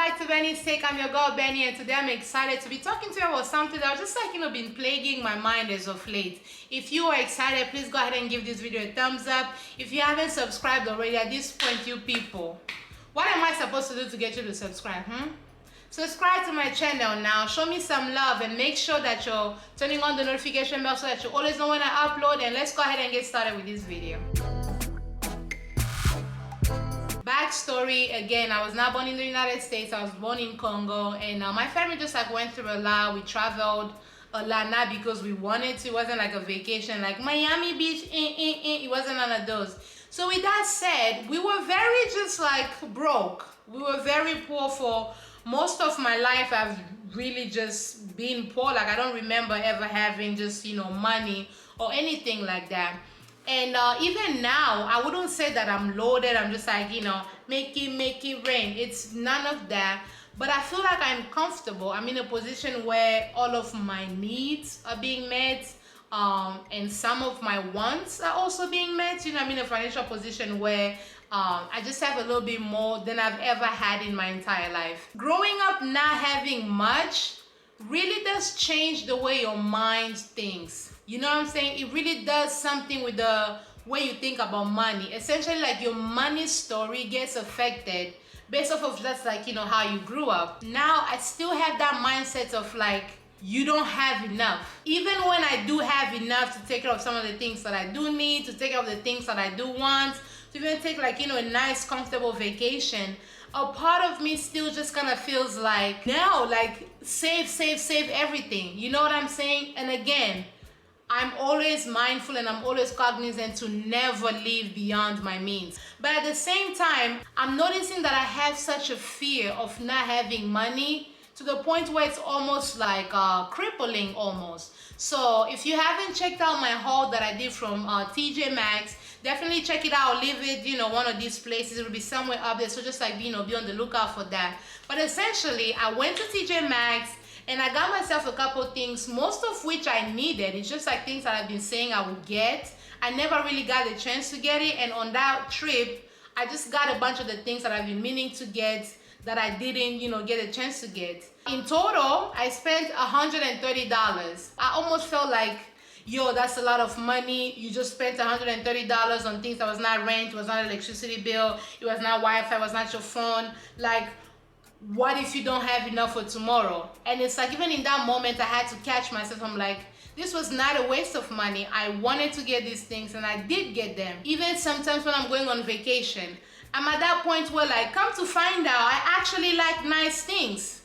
back to Benny's Take. I'm your girl Benny, and today I'm excited to be talking to you about something that just been plaguing my mind as of late. If you are excited, please go ahead and give this video a thumbs up. If you haven't subscribed already, at this point, you people, what am I supposed to do to get you to subscribe? Subscribe to my channel now, show me some love, and make sure that you're turning on the notification bell so that you always know when I upload. And let's go ahead and get started with this video. Backstory, again, I was not born in the United States. I was born in Congo, and my family just went through a lot. We traveled a lot, not because we wanted to. It wasn't like a vacation like Miami Beach. It wasn't none of those. So with that said, we were very just broke. We were very poor for most of my life. I've really just been poor. I don't remember ever having just money or anything like that. And even now, I wouldn't say that I'm loaded. I'm just make it rain. It's none of that. But I feel like I'm comfortable. I'm in a position where all of my needs are being met. And some of my wants are also being met. I'm in a financial position where I just have a little bit more than I've ever had in my entire life. Growing up not having much really does change the way your mind thinks. You know what I'm saying? It really does something with the way you think about money. Essentially, your money story gets affected based off of just how you grew up. Now, I still have that mindset of you don't have enough. Even when I do have enough to take care of some of the things that I do need, to take care of the things that I do want, to even take a nice, comfortable vacation, a part of me still just feels no, save everything. You know what I'm saying? And again, I'm always mindful and I'm always cognizant to never live beyond my means. But at the same time, I'm noticing that I have such a fear of not having money to the point where it's almost crippling almost. So if you haven't checked out my haul that I did from TJ Maxx, definitely check it out. I'll leave it, one of these places. It'll be somewhere up there. So just be on the lookout for that. But essentially, I went to TJ Maxx and I got myself a couple things, most of which I needed. It's just things that I've been saying I would get. I never really got the chance to get it. And on that trip, I just got a bunch of the things that I've been meaning to get that I didn't, get a chance to get. In total, I spent $130. I almost felt yo, that's a lot of money. You just spent $130 on things that was not rent, it was not electricity bill, it was not Wi-Fi, it was not your phone. What if you don't have enough for tomorrow? And it's even in that moment, I had to catch myself. I'm this was not a waste of money. I wanted to get these things and I did get them. Even sometimes when I'm going on vacation, I'm at that point where come to find out, I actually like nice things,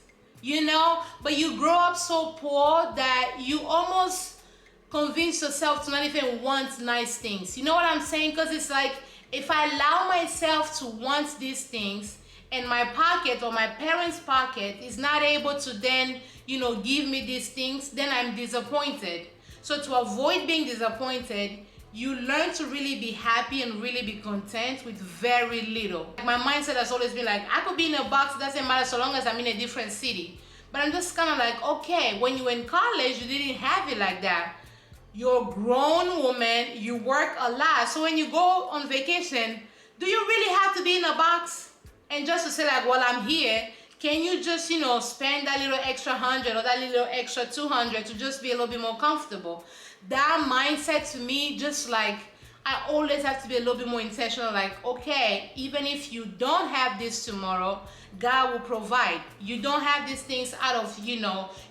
but you grow up so poor that you almost convince yourself to not even want nice things. You know what I'm saying? Because it's if I allow myself to want these things and my pocket or my parents' pocket is not able to then, give me these things, then I'm disappointed. So to avoid being disappointed, you learn to really be happy and really be content with very little. My mindset has always been I could be in a box, it doesn't matter so long as I'm in a different city. But I'm just okay, when you were in college, you didn't have it like that. You're a grown woman, you work a lot. So when you go on vacation, do you really have to be in a box? And just to say well, I'm here, can you just, spend that little extra 100 or that little extra 200 to just be a little bit more comfortable? That mindset to me, just I always have to be a little bit more intentional. Okay, even if you don't have this tomorrow, God will provide. You don't have these things out of,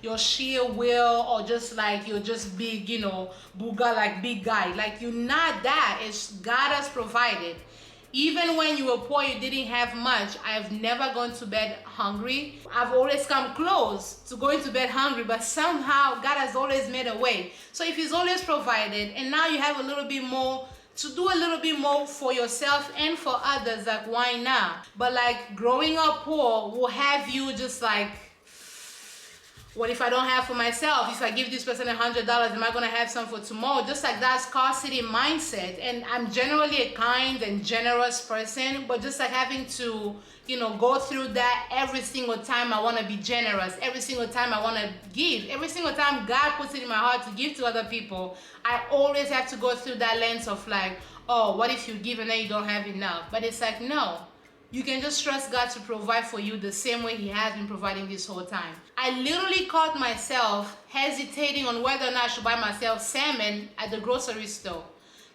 your sheer will or just you're just big, booga, big guy. You're not that. It's God has provided. Even when you were poor, you didn't have much. I've never gone to bed hungry. I've always come close to going to bed hungry, but somehow God has always made a way. So if He's always provided, and now you have a little bit more to do, a little bit more for yourself and for others, why not? But growing up poor will have you just what if I don't have for myself? If I give this person $100, am I gonna have some for tomorrow? Just that scarcity mindset. And I'm generally a kind and generous person, but just having to, go through that every single time I wanna be generous, every single time I wanna give, every single time God puts it in my heart to give to other people, I always have to go through that lens of oh, what if you give and then you don't have enough? But it's no. you can just trust God to provide for you the same way He has been providing this whole time. I literally caught myself hesitating on whether or not I should buy myself salmon at the grocery store.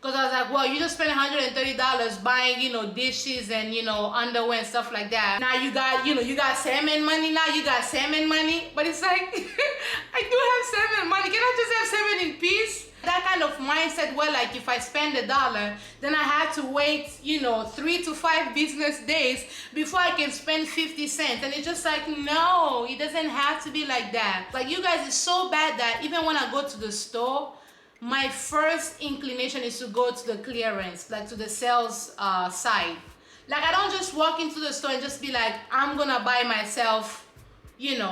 Because I was like, well, you just spent $130 buying, dishes and, underwear and stuff like that. Now you got, you got salmon money now. You got salmon money. But it's like, I do have salmon money. Can I just have salmon in peace? That kind of mindset where like if I spend $1, then I have to wait, 3 to 5 business days before I can spend 50 cents. And it's just like, no, it doesn't have to be like that. Like you guys, it's so bad that even when I go to the store, my first inclination is to go to the clearance, like to the sales side. Like I don't just walk into the store and just be like, I'm gonna buy myself,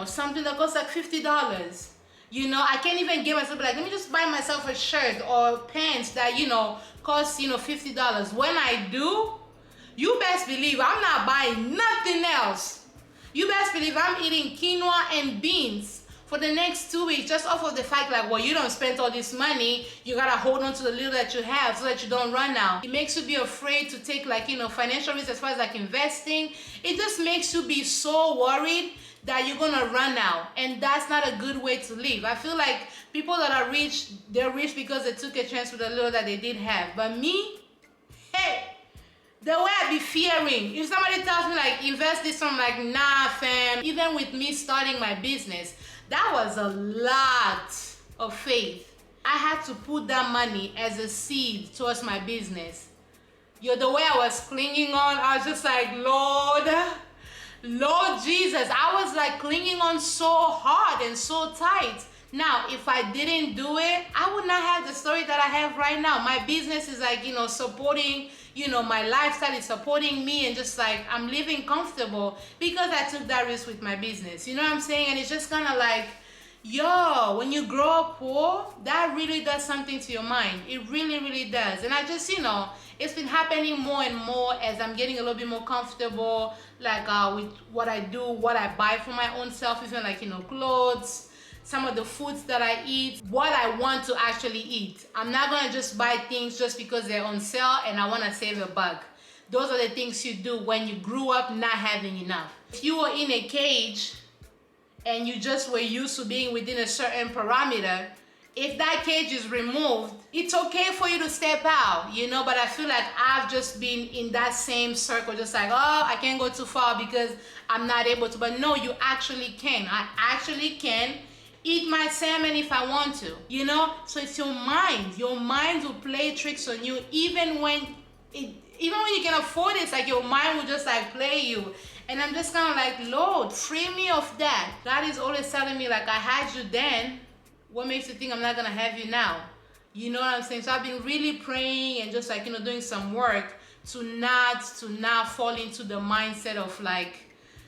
something that costs like $50. I can't even get myself like, let me just buy myself a shirt or pants that, cost, $50. When I do, you best believe I'm not buying nothing else. You best believe I'm eating quinoa and beans for the next 2 weeks, just off of the fact like, well, you don't spend all this money, you gotta hold on to the little that you have so that you don't run out. It makes you be afraid to take like, financial risk as far as like investing. It just makes you be so worried that you're gonna run out, and that's not a good way to live. I feel like people that are rich, they're rich because they took a chance with the little that they did have. But me, hey, the way I be fearing, if somebody tells me like invest this, I'm like, nah fam. Even with me starting my business, that was a lot of faith. I had to put that money as a seed towards my business. The way I was clinging on, I was just like, Lord Jesus, I was like clinging on so hard and so tight. Now, if I didn't do it, I would not have the story that I have right now. My business is like, supporting, my lifestyle is supporting me, and just like I'm living comfortable because I took that risk with my business. You know what I'm saying? And it's just kind of like, yo, when you grow up poor, that really does something to your mind. It really, really does. And I just, it's been happening more and more as I'm getting a little bit more comfortable, like with what I do, what I buy for my own self, even like, clothes, some of the foods that I eat, what I want to actually eat. I'm not gonna just buy things just because they're on sale and I wanna save a buck. Those are the things you do when you grew up not having enough. If you were in a cage and you just were used to being within a certain parameter, if that cage is removed, it's okay for you to step out, but I feel like I've just been in that same circle, just like, oh, I can't go too far because I'm not able to. But no, you actually can. I actually can eat my salmon if I want to, So it's your mind. Your mind will play tricks on you even when you can afford it. It's like your mind will just like play you. And I'm just kind of like, Lord, free me of that. God is always telling me like, I had you then. What makes you think I'm not gonna have you now? You know what I'm saying? So I've been really praying and just like, doing some work to not fall into the mindset of like,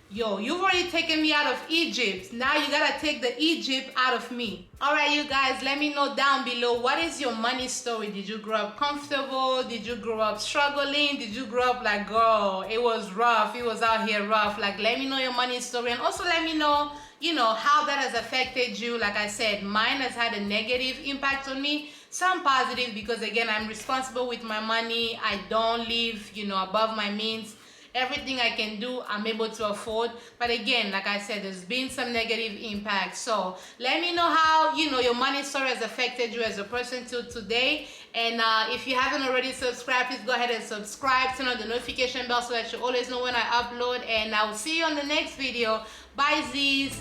yo, you've already taken me out of Egypt. Now you gotta take the Egypt out of me. All right, you guys, let me know down below, what is your money story? Did you grow up comfortable? Did you grow up struggling? Did you grow up like, girl, it was rough, it was out here rough? Like, let me know your money story, and also let me know, how that has affected you. Like I said, mine has had a negative impact on me, some positive, because again, I'm responsible with my money. I don't live, above my means. Everything I can do, I'm able to afford. But again, like I said, there's been some negative impact. So let me know how, your money story has affected you as a person till today. And if you haven't already subscribed, please go ahead and subscribe. Turn on the notification bell so that you always know when I upload. And I will see you on the next video. Bye, Z's.